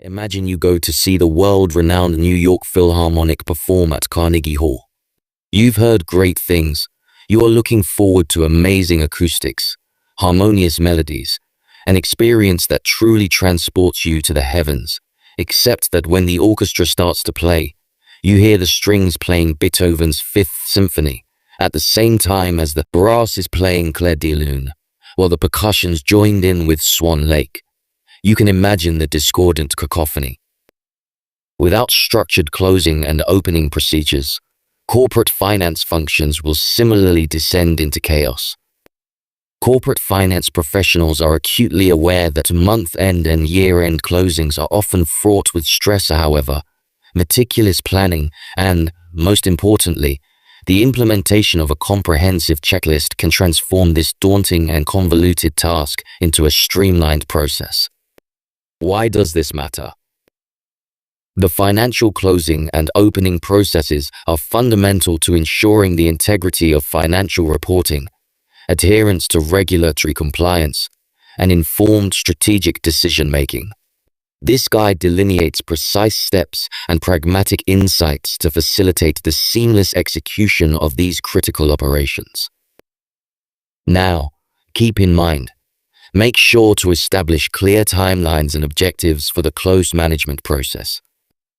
Imagine you go to see the world-renowned New York Philharmonic perform at Carnegie Hall. You've heard great things. You are looking forward to amazing acoustics, harmonious melodies, an experience that truly transports you to the heavens, except that when the orchestra starts to play, you hear the strings playing Beethoven's Fifth Symphony at the same time as the brass is playing Clair de Lune, while the percussion's joined in with Swan Lake. You can imagine the discordant cacophony. Without structured closing and opening procedures, corporate finance functions will similarly descend into chaos. Corporate finance professionals are acutely aware that month-end and year-end closings are often fraught with stress. However, meticulous planning and, most importantly, the implementation of a comprehensive checklist can transform this daunting and convoluted task into a streamlined process. Why does this matter? The financial closing and opening processes are fundamental to ensuring the integrity of financial reporting, adherence to regulatory compliance, and informed strategic decision-making. This guide delineates precise steps and pragmatic insights to facilitate the seamless execution of these critical operations. Now, keep in mind, make sure to establish clear timelines and objectives for the close management process.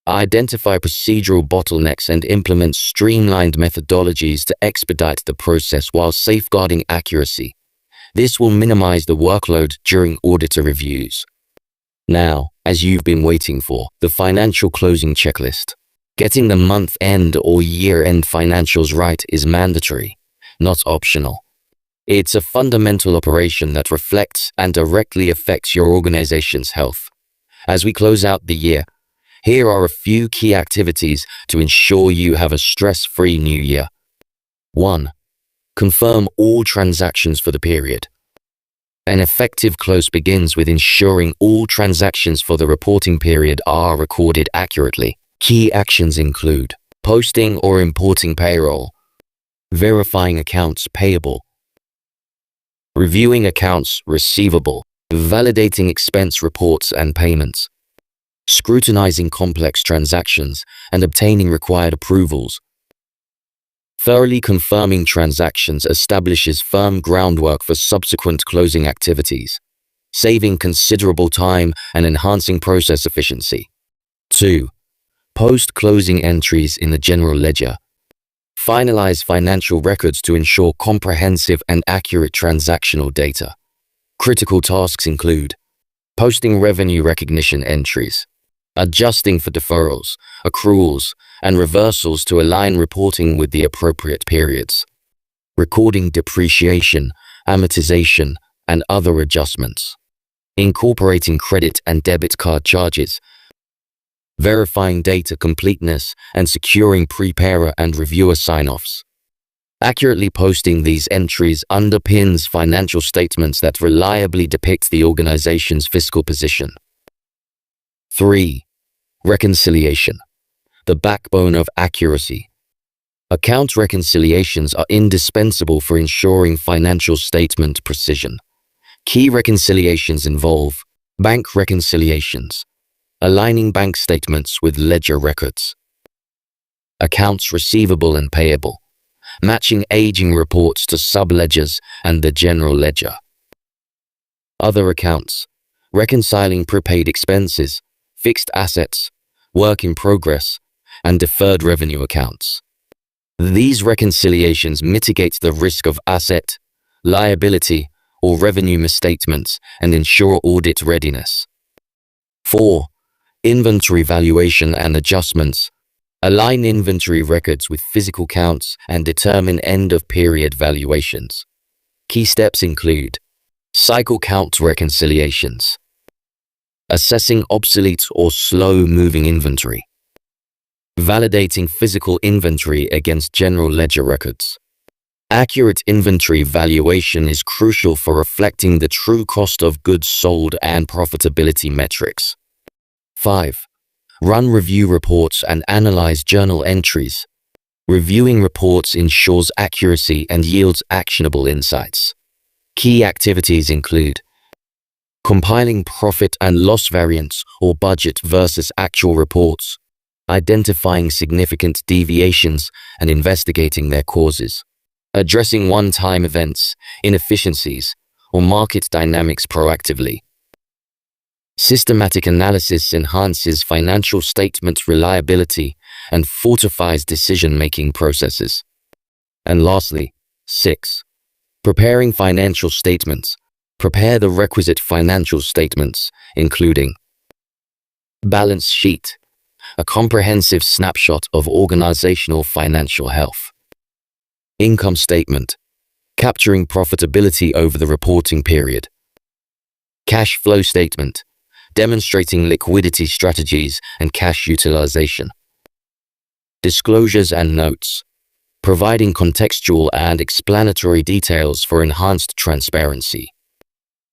Identify procedural bottlenecks and implement streamlined methodologies to expedite the process while safeguarding accuracy. This will minimize the workload during auditor reviews. Now, as you've been waiting for, the financial closing checklist. Getting the month-end or year-end financials right is mandatory, not optional. It's a fundamental operation that reflects and directly affects your organization's health. As we close out the year, here are a few key activities to ensure you have a stress-free new year. 1. Confirm all transactions for the period. An effective close begins with ensuring all transactions for the reporting period are recorded accurately. Key actions include posting or importing payroll, verifying accounts payable, reviewing accounts receivable, validating expense reports and payments, scrutinizing complex transactions and obtaining required approvals. Thoroughly confirming transactions establishes firm groundwork for subsequent closing activities, saving considerable time and enhancing process efficiency. 2. Post-closing entries in the general ledger. Finalize financial records to ensure comprehensive and accurate transactional data. Critical tasks include posting revenue recognition entries, adjusting for deferrals, accruals, and reversals to align reporting with the appropriate periods, recording depreciation, amortization, and other adjustments, incorporating credit and debit card charges, verifying data completeness, and securing preparer and reviewer sign-offs. Accurately posting these entries underpins financial statements that reliably depict the organization's fiscal position. 3. Reconciliation, the backbone of accuracy. Account reconciliations are indispensable for ensuring financial statement precision. Key reconciliations involve bank reconciliations, aligning bank statements with ledger records, accounts receivable and payable, matching aging reports to subledgers and the general ledger. Other accounts, reconciling prepaid expenses, fixed assets, work in progress, and deferred revenue accounts. These reconciliations mitigate the risk of asset, liability, or revenue misstatements and ensure audit readiness. 4. Inventory valuation and adjustments. Align inventory records with physical counts and determine end-of-period valuations. Key steps include cycle count reconciliations, assessing obsolete or slow-moving inventory, validating physical inventory against general ledger records. Accurate inventory valuation is crucial for reflecting the true cost of goods sold and profitability metrics. 5. Run review reports and analyze journal entries. Reviewing reports ensures accuracy and yields actionable insights. Key activities include Compiling profit and loss variance or budget versus actual reports, identifying significant deviations and investigating their causes, addressing one-time events, inefficiencies, or market dynamics proactively. Systematic analysis enhances financial statement reliability and fortifies decision-making processes. And lastly, 6. Preparing financial statements. Prepare the requisite financial statements, including balance sheet, a comprehensive snapshot of organizational financial health. Income statement, capturing profitability over the reporting period. Cash flow statement, demonstrating liquidity strategies and cash utilization. Disclosures and notes, providing contextual and explanatory details for enhanced transparency.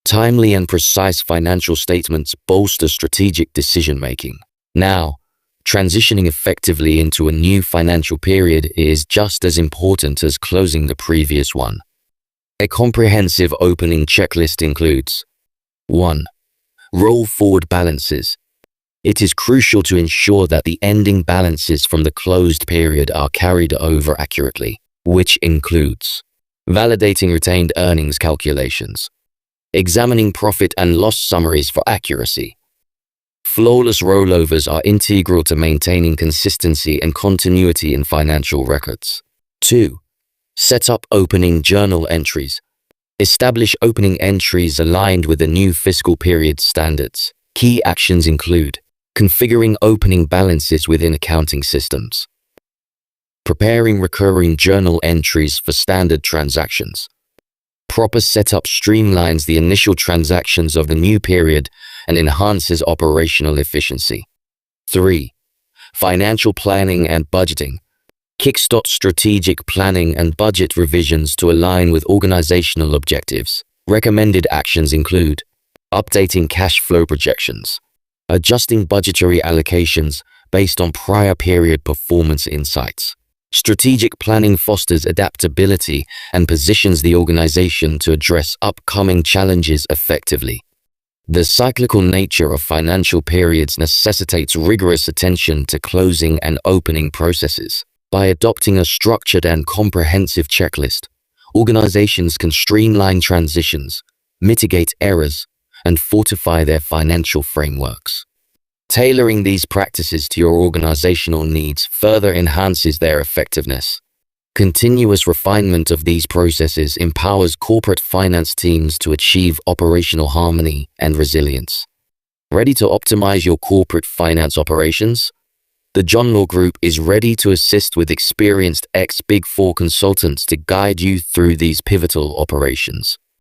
Timely and precise financial statements bolster strategic decision-making. Now, transitioning effectively into a new financial period is just as important as closing the previous one. A comprehensive opening checklist includes 1. Roll forward balances. It is crucial to ensure that the ending balances from the closed period are carried over accurately, which includes validating retained earnings calculations, examining profit and loss summaries for accuracy. Flawless rollovers are integral to maintaining consistency and continuity in financial records. 2. Set up opening journal entries. Establish opening entries aligned with the new fiscal period standards. Key actions include configuring opening balances within accounting systems, preparing recurring journal entries for standard transactions. Proper setup streamlines the initial transactions of the new period and enhances operational efficiency. 3. Financial planning and budgeting. Kickstart strategic planning and budget revisions to align with organizational objectives. Recommended actions include updating cash flow projections, adjusting budgetary allocations based on prior period performance insights. Strategic planning fosters adaptability and positions the organization to address upcoming challenges effectively. The cyclical nature of financial periods necessitates rigorous attention to closing and opening processes. By adopting a structured and comprehensive checklist, organizations can streamline transitions, mitigate errors, and fortify their financial frameworks. Tailoring these practices to your organizational needs further enhances their effectiveness. Continuous refinement of these processes empowers corporate finance teams to achieve operational harmony and resilience. Ready to optimize your corporate finance operations? The John Law Group is ready to assist with experienced ex-Big Four consultants to guide you through these pivotal operations.